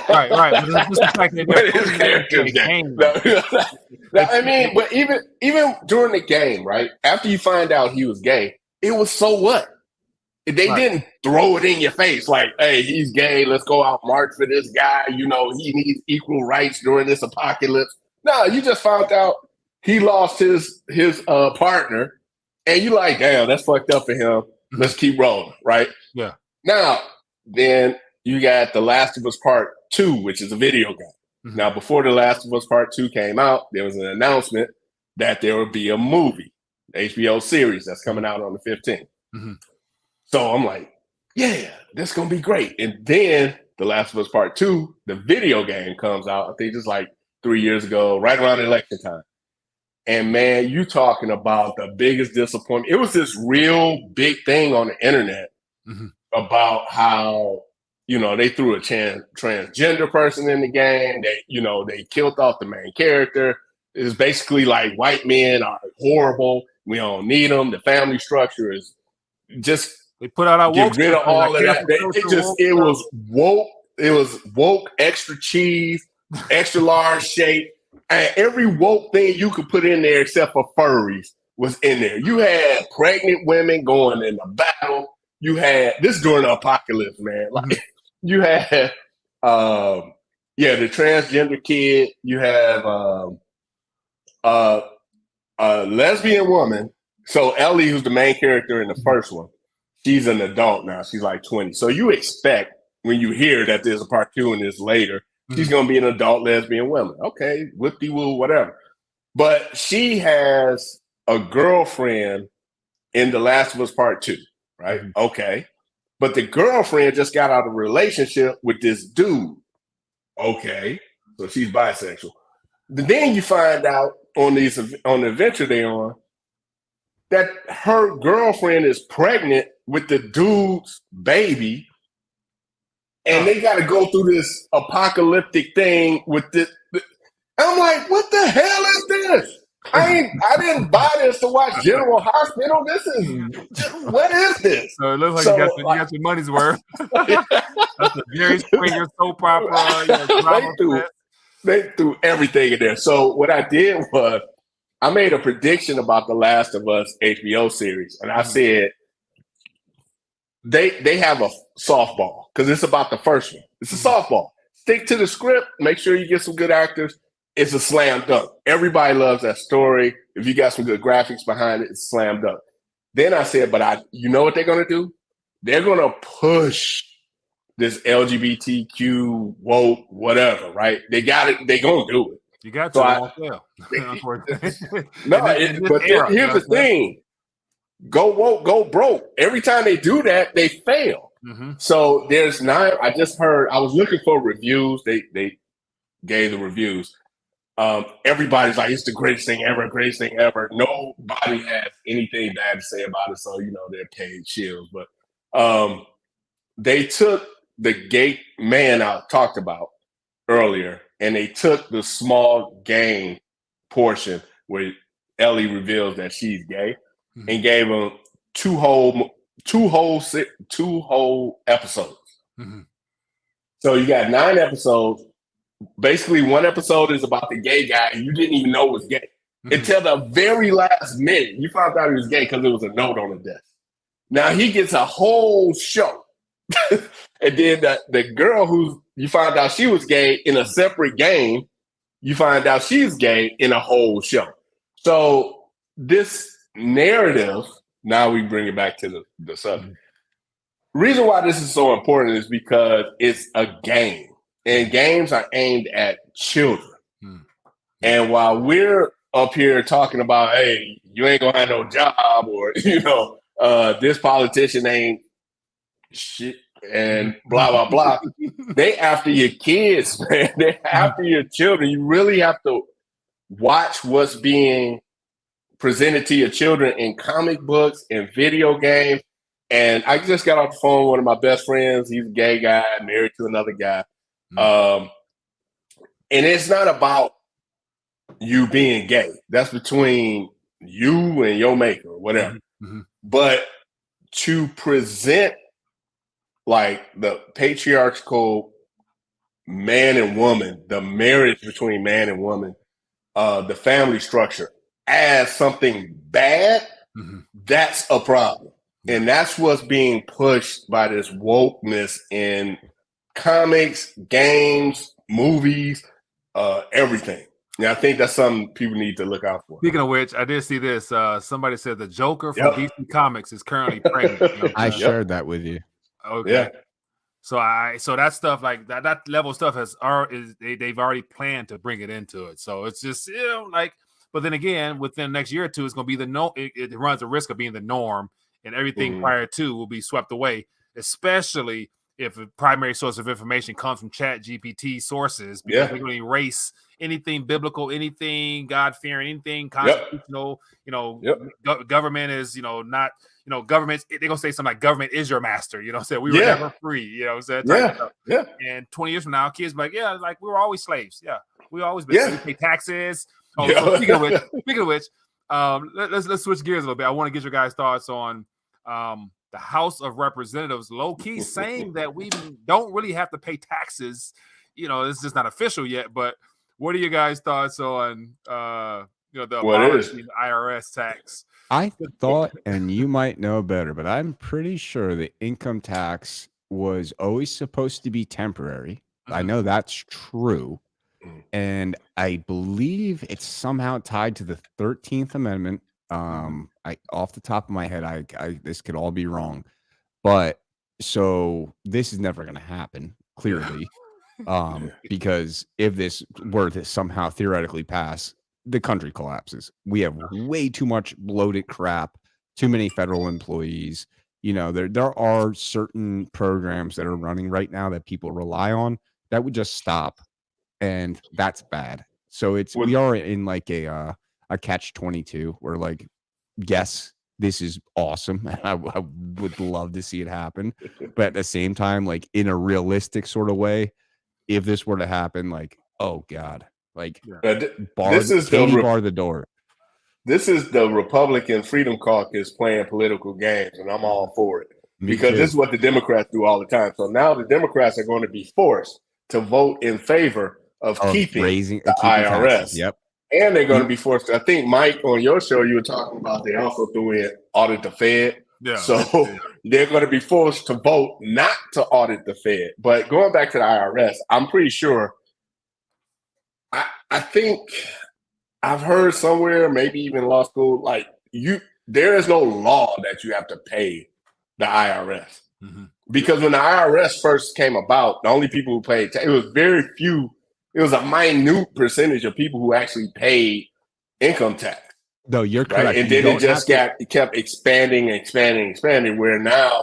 right. But it's just the fact that But his character is gay. I mean, but even during the game, right? After you find out he was gay, it was so what? They didn't throw it in your face like, hey, he's gay. Let's go out march for this guy. You know, he needs equal rights during this apocalypse. No, you just found out he lost his partner, and you like, damn, that's fucked up for him. Let's keep rolling, right? Yeah. Now, then you got The Last of Us Part 2, which is a video game. Now, before The Last of Us Part 2 came out, there was an announcement that there would be a movie, HBO series that's coming out on the 15th. So I'm like, yeah, this is going to be great. And then The Last of Us Part 2, the video game, comes out, I think just like 3 years ago, right around election time. And man, you talking about the biggest disappointment. It was this real big thing on the internet about how, you know, they threw a transgender person in the game. They, you know, they killed off the main character. It's basically like white men are horrible. We don't need them. The family structure is just they put out our get woke rid of all of that. It was woke. It was woke, extra cheese, extra large shape. And every woke thing you could put in there except for furries was in there. You had pregnant women going in the battle. You had this during the apocalypse, man. Like you had the transgender kid. You have a lesbian woman. So Ellie, who's the main character in the first one, she's an adult now. She's like 20. So you expect when you hear that there's a part 2 and this later, she's going to be an adult lesbian woman. Okay, whip-de-woo, whatever. But she has a girlfriend in The Last of Us Part 2, right? Okay. But the girlfriend just got out of a relationship with this dude. Okay. So she's bisexual. But then you find out on the adventure they're on that her girlfriend is pregnant with the dude's baby. And they got to go through this apocalyptic thing with this. I'm like, what the hell is this? I didn't buy this to watch General Hospital. This is what is this? So it looks like you got your money's worth. That's a Jerry Springer soap opera. They threw everything in there. So what I did was I made a prediction about The Last of Us HBO series, and I said they have a softball because it's about the first one. It's a softball. Stick to the script. Make sure you get some good actors. It's a slam dunk. Everybody loves that story. If you got some good graphics behind it, it's a slam dunk. Then I said, but you know what they're going to do? They're going to push this LGBTQ woke whatever, right? They got it. They gonna do it. You got So to. I- won't fail. Unfortunately. No, In this but era, here's the thing: go woke, go broke. Every time they do that, they fail. Mm-hmm. So there's 9. I just heard. I was looking for reviews. They gave the reviews. Everybody's like, it's the greatest thing ever, greatest thing ever. Nobody has anything bad to say about it, so they're paid shills. But they took the gay man I talked about earlier, and they took the small game portion where Ellie reveals that she's gay, and gave him two whole episodes. Mm-hmm. So you got 9 episodes. Basically, one episode is about the gay guy you didn't even know was gay. Until the very last minute, you found out he was gay because there was a note on the desk. Now he gets a whole show. And then the girl who you found out she was gay in a separate game, you find out she's gay in a whole show. So this narrative, now we bring it back to the subject. Reason why this is so important is because it's a game. And games are aimed at children. And while we're up here talking about, hey, you ain't gonna have no job, or this politician ain't shit, and blah blah blah, they after your kids, man. They after your children. You really have to watch what's being presented to your children in comic books and video games. And I just got off the phone with one of my best friends. He's a gay guy, married to another guy. And it's not about you being gay. That's between you and your maker, or whatever. But to present like the patriarchal man and woman, the marriage between man and woman, the family structure as something bad, that's a problem. And that's what's being pushed by this wokeness in comics, games, movies, everything. Yeah, I think that's something people need to look out for. Speaking of which, I did see this. Somebody said the Joker from DC Comics is currently pregnant. I shared that with you. Okay. Yeah. So that stuff, like that level of stuff they've already planned to bring it into it. So it's just but then again, within the next year or two, it's going to be it runs the risk of being the norm, and everything prior to will be swept away, especially if a primary source of information comes from Chat GPT sources, because they're going to erase anything biblical, anything God-fearing, anything constitutional. Government is not. Government, they're going to say something like government is your master. Say we were never free. And 20 years from now, kids be like, like we were always slaves. Yeah, we always been. We pay taxes. So speaking of which, let's switch gears a little bit. I want to get your guys' thoughts on the House of Representatives, low key saying that we don't really have to pay taxes. It's just not official yet. But what are your guys' thoughts on the abolishing IRS tax? I thought, and you might know better, but I'm pretty sure the income tax was always supposed to be temporary. I know that's true. And I believe it's somehow tied to the 13th Amendment. I off the top of my head, I this could all be wrong. But so this is never going to happen, clearly. Because if this were to somehow theoretically pass, the country collapses. We have way too much bloated crap, too many federal employees. There are certain programs that are running right now that people rely on that would just stop, and that's bad. So we are in like a catch-22 where yes, this is awesome. I would love to see it happen, but at the same time, in a realistic sort of way, if this were to happen, oh God. Bar the door. This is the Republican Freedom Caucus playing political games, and I'm all for it because this is what the Democrats do all the time. So now the Democrats are going to be forced to vote in favor of keeping the IRS. Taxes. Yep. And they're going to be forced to, I think, Mike, on your show, you were talking about they also threw in audit the Fed. Yeah. So they're going to be forced to vote not to audit the Fed. But going back to the IRS, I'm pretty sure I think I've heard somewhere, maybe even law school, there is no law that you have to pay the IRS. Because when the IRS first came about, the only people who paid it was very few. It was a minute percentage of people who actually paid income tax. No, you're Right. correct. And You then it don't have just to- kept expanding, where now,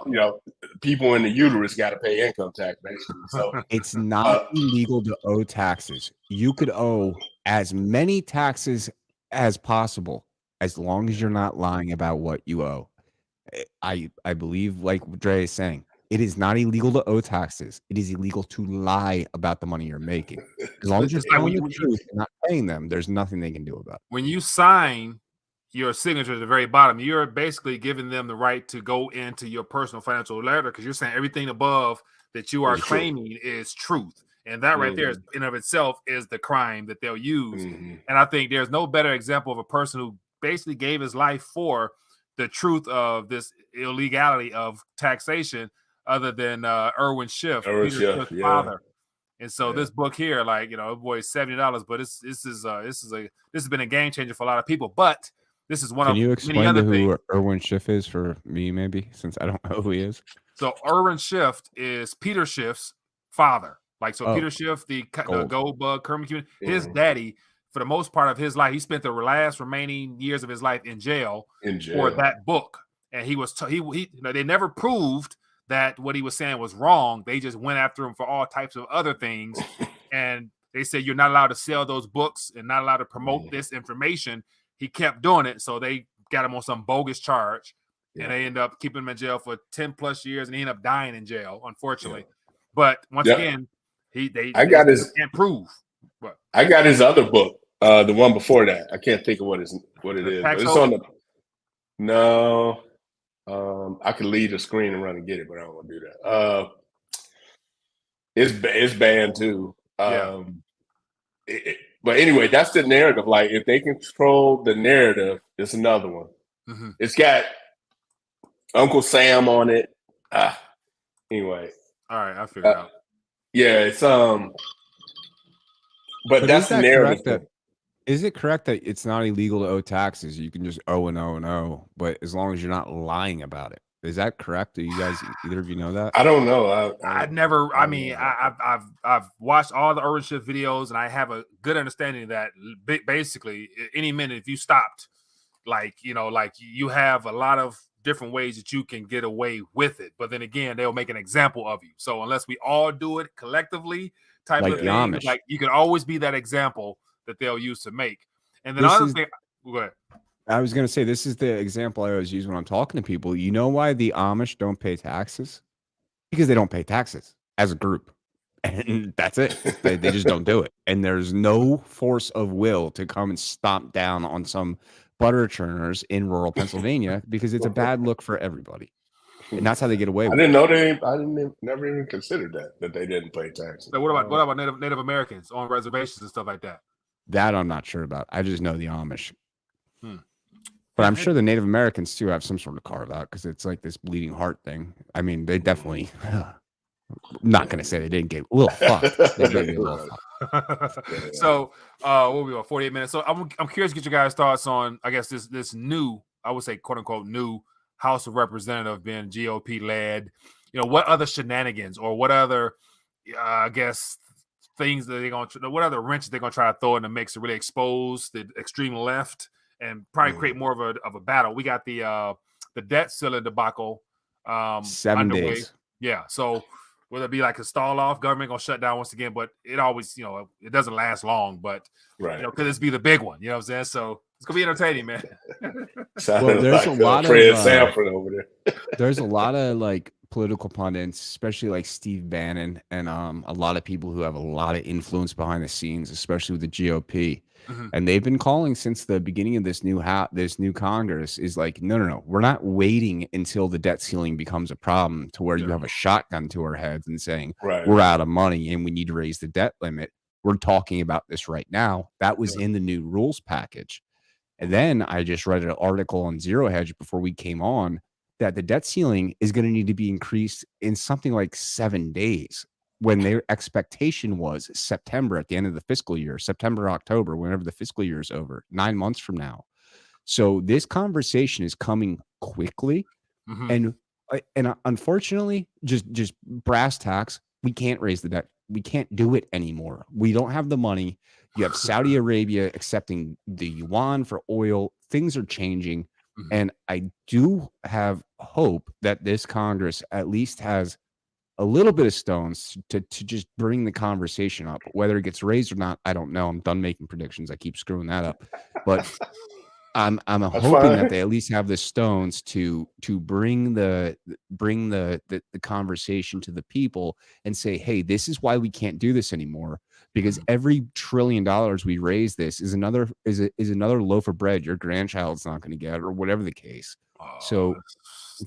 people in the uterus got to pay income tax, basically. So It's not illegal to owe taxes. You could owe as many taxes as possible as long as you're not lying about what you owe. I believe, like Dre is saying, it is not illegal to owe taxes. It is illegal to lie about the money you're making. As long as you're It's like telling the truth and not paying them, there's nothing they can do about it. when you sign your signature at the very bottom, you're basically giving them the right to go into your personal financial letter, because you're saying everything above that you are claiming is truth. And that right there is, in of itself, is the crime that they'll use. And I think there's no better example of a person who basically gave his life for the truth of this illegality of taxation other than Irwin Schiff, Peter Schiff's father. And so this book here, like, boy, $70, but this has been a game changer for a lot of people. But this is one of Can you many explain other who things. Irwin Schiff is for me, maybe, since I don't know who he is? So Irwin Schiff is Peter Schiff's father. Peter Schiff, the gold bug Kermit, his daddy, for the most part of his life, he spent the last remaining years of his life in jail for that book. And he was they never proved that what he was saying was wrong. They just went after him for all types of other things. And they said, you're not allowed to sell those books and not allowed to promote this information. He kept doing it. So they got him on some bogus charge. And they end up keeping him in jail for 10 plus years. And he ended up dying in jail, unfortunately. But once again, they can't prove. But I got his other book, the one before that. I can't think of what it is. But it's on the. No, I could leave the screen and run and get it, but I don't want to do that. It's banned too. But anyway, that's the narrative. Like, if they control the narrative, it's another one. It's got Uncle Sam on it. Anyway. All right, I figured out. Yeah, it's but that's the narrative. Is it correct that it's not illegal to owe taxes? You can just owe and owe and owe, but as long as you're not lying about it. Is that correct? Do you guys, either of you know that? I don't know. I've watched all the Irwin Schiff videos, and I have a good understanding that basically any minute, if you stopped, you have a lot of different ways that you can get away with it. But then again, they'll make an example of you. So unless we all do it collectively, type of thing, Amish. like, you can always be that example that they'll use to make. And then another thing, go ahead. I was going to say, this is the example I always use when I'm talking to people. You know why the Amish don't pay taxes? Because they don't pay taxes as a group. And that's it. They just don't do it. And there's no force of will to come and stomp down on some butter churners in rural Pennsylvania, because it's a bad look for everybody. And that's how they get away with it. I never even considered that they didn't pay taxes. So what about Native Americans on reservations and stuff like that? That I'm not sure about. I just know the Amish. But I'm sure the Native Americans too have some sort of carve out, because it's like this bleeding heart thing. I mean, they definitely. I'm not going to say they didn't get a little fucked. They did get a little fucked. So, what we got? 48 minutes. So I'm curious to get your guys' thoughts on, I guess, this new, I would say, quote unquote, new House of Representatives being GOP led. What other shenanigans or what other, I guess, things that they're going to, what other wrenches they're going to try to throw in the mix to really expose the extreme left and probably create more of a battle. We got the debt ceiling debacle 7 underway. days. Yeah. So whether it be like a stall off, government gonna shut down once again, but it always, it doesn't last long, but could this be the big one? You know what I'm saying? So it's gonna be entertaining, man. Well, there's like a lot Fred of Sanford over there. There's a lot of like political pundits, especially like Steve Bannon, and a lot of people who have a lot of influence behind the scenes, especially with the GOP. And they've been calling since the beginning of this new Congress is like, no, we're not waiting until the debt ceiling becomes a problem to where you have a shotgun to our heads and saying we're out of money and we need to raise the debt limit. We're talking about this right now. That was in the new rules package. And then I just read an article on Zero Hedge before we came on that the debt ceiling is going to need to be increased in something like 7 days, when their expectation was September at the end of the fiscal year, September, October, whenever the fiscal year is over, 9 months from now. So this conversation is coming quickly. And Unfortunately, just brass tacks, we can't raise the debt. We can't do it anymore. We don't have the money. You have Saudi Arabia accepting the yuan for oil. Things are changing. And I do have hope that this Congress at least has a little bit of stones to just bring the conversation up. Whether it gets raised or not, I don't know. I'm done making predictions. I keep screwing that up. But I'm hoping that they at least have the stones to bring the conversation to the people and say, hey, this is why we can't do this anymore, because every $1 trillion we raise this is another loaf of bread your grandchild's not going to get, or whatever the case. So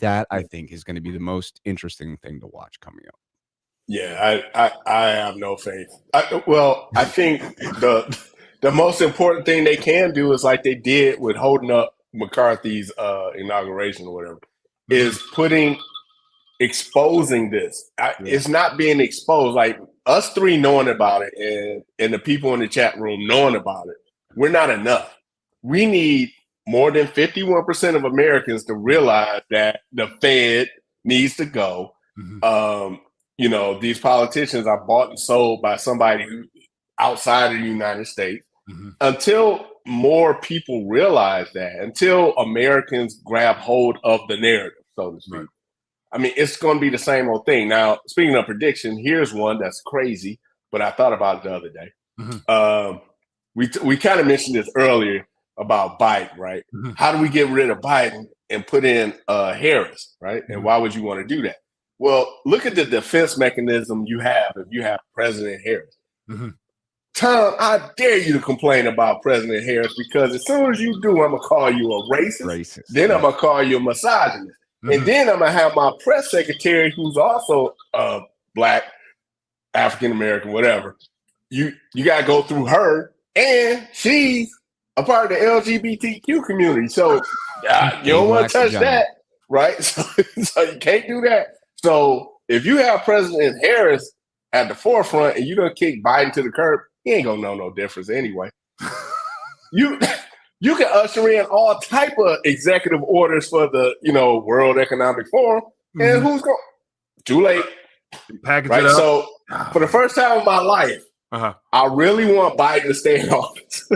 that, I think, is going to be the most interesting thing to watch coming up. Yeah, I have no faith. I think the most important thing they can do is like they did with holding up McCarthy's inauguration or whatever, is exposing this. It's not being exposed. Like us three knowing about it and the people in the chat room knowing about it, we're not enough. We need more than 51% of Americans to realize that the Fed needs to go. These politicians are bought and sold by somebody outside of the United States. Until more people realize that, until Americans grab hold of the narrative, so to speak, I mean, it's going to be the same old thing. Now, speaking of prediction, here's one that's crazy, but I thought about it the other day. We kind of mentioned this earlier about Biden, right? How do we get rid of Biden and put in Harris, right? And why would you want to do that? Well, look at the defense mechanism you have if you have President Harris. Tom, I dare you to complain about President Harris, because as soon as you do, I'm going to call you a racist. Then I'm going to call you a misogynist. And then I'm going to have my press secretary, who's also Black, African-American, whatever. You got to go through her, and she's a part of the LGBTQ community. So you don't want to touch that, right? So you can't do that. So if you have President Harris at the forefront and you don't kick Biden to the curb, he ain't gonna know no difference anyway. You can usher in all type of executive orders for the World Economic Forum, and who's going? Too late. Package right? it up. So for the first time in my life, I really want Biden to stay in office.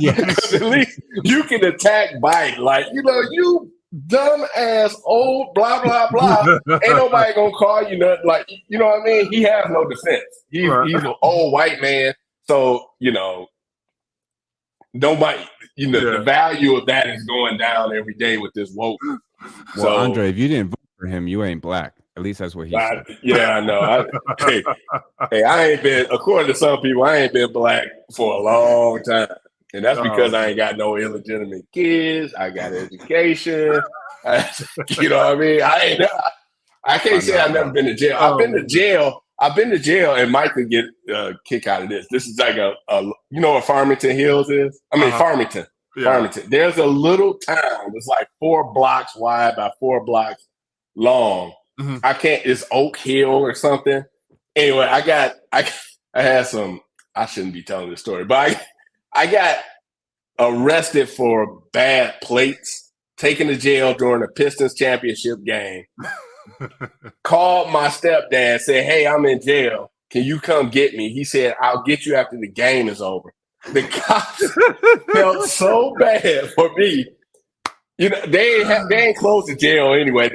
Yes. At least you can attack Biden, like you dumb ass old blah blah blah. Ain't nobody gonna call you nothing. Like what I mean? He has no defense. He's an old white man. So nobody. The value of that is going down every day with this woke. Well, so, Andre, if you didn't vote for him, you ain't Black. At least that's what he said. Yeah, I know. Hey, I ain't been. According to some people, I ain't been Black for a long time. And that's because I ain't got no illegitimate kids. I got education. You know what I mean? I can't say I've never been to jail. I've been to jail. And Mike could get a kick out of this. This is like what Farmington Hills is? I mean, Farmington. Yeah. Farmington. There's a little town that's like 4 blocks wide by 4 blocks long. It's Oak Hill or something. Anyway, I had some, I shouldn't be telling this story, but I got arrested for bad plates, taken to jail during a Pistons championship game. Called my stepdad, said, "Hey, I'm in jail. Can you come get me?" He said, "I'll get you after the game is over." The cops felt so bad for me. They ain't closed the jail anyway.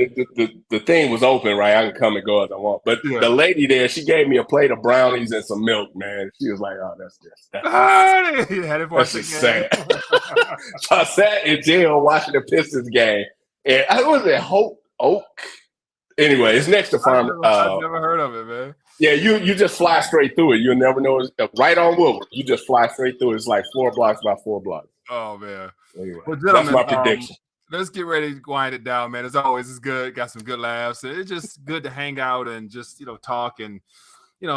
The thing was open, right? I can come and go as I want. But the lady there, she gave me a plate of brownies and some milk, man. She was like, "Oh, that's just sad." So I sat in jail watching the Pistons game. And I was at Oak. Anyway, it's next to Farm. I've never heard of it, man. Yeah, you just fly straight through it. You'll never know. It's right on Woodward. You just fly straight through it. It's like 4 blocks by 4 blocks. Oh, man. Anyway, well, that's my prediction. Let's get ready to wind it down, man. As always, it's good. Got some good laughs. It's just good to hang out and just, talk and,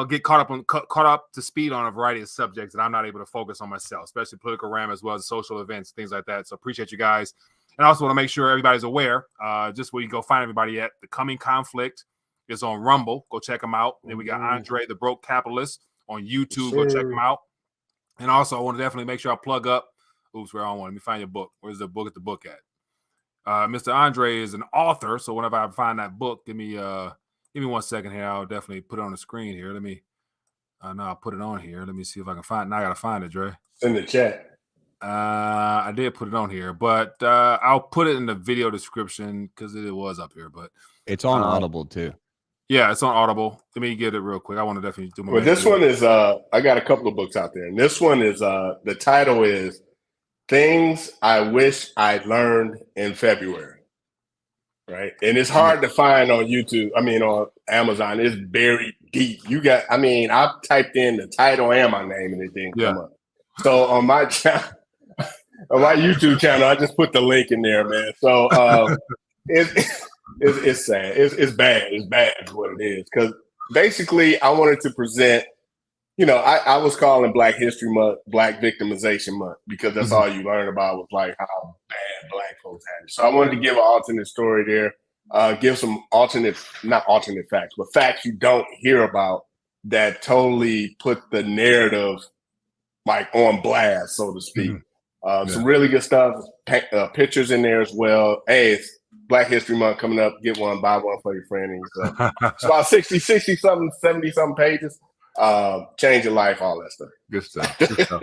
get caught up to speed on a variety of subjects that I'm not able to focus on myself, especially political realm as well as social events, things like that. So appreciate you guys. And I also want to make sure everybody's aware, just where you go find everybody at. The Coming Conflict is on Rumble. Go check them out. Then we got Andre, the Broke Capitalist, on YouTube. Go check them out. And also, I want to definitely make sure I plug up. Oops, we're on one. Let me find your book. Where's the book at? Mr. Andre is an author, so whenever I find that book, give me 1 second here. I'll definitely put it on the screen here. Let me. No, I'll put it on here. Let me see if I can find it. Now I gotta find it, Dre. It's in the chat. I did put it on here, but I'll put it in the video description because it was up here. But It's on Audible too. Yeah, it's on Audible. Let me get it real quick. I want to definitely do my. Well, this one is I got a couple of books out there, and this one is the title is "Things I Wish I'd Learned in February." Right, and it's hard to find on YouTube. I mean, on Amazon, it's buried deep. I typed in the title and my name, and it didn't come up. So on my channel, on my YouTube channel, I just put the link in there, man. So it's sad. It's bad. It's bad is what it is. Because basically, I wanted to present. I was calling Black History Month Black Victimization Month because that's all you learn about was like how bad Black folks had it. So I wanted to give an alternate story there, give some not alternate facts, but facts you don't hear about that totally put the narrative like on blast, so to speak. Some really good stuff, pictures in there as well. Hey, it's Black History Month coming up. Get one, buy one for your friend. And it's about 60 something, 70 something pages. Change your life, all that stuff. Good stuff. Good stuff.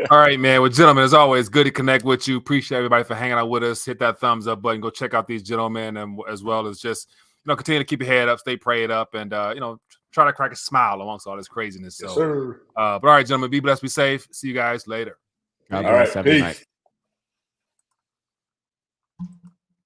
All right, man. Well, gentlemen, as always, good to connect with you. Appreciate everybody for hanging out with us. Hit that thumbs up button. Go check out these gentlemen, and as well as just continue to keep your head up, stay prayed up, and try to crack a smile amongst all this craziness. So, Yes, sir. But all right, gentlemen, be blessed, be safe. See you guys later. All right, peace.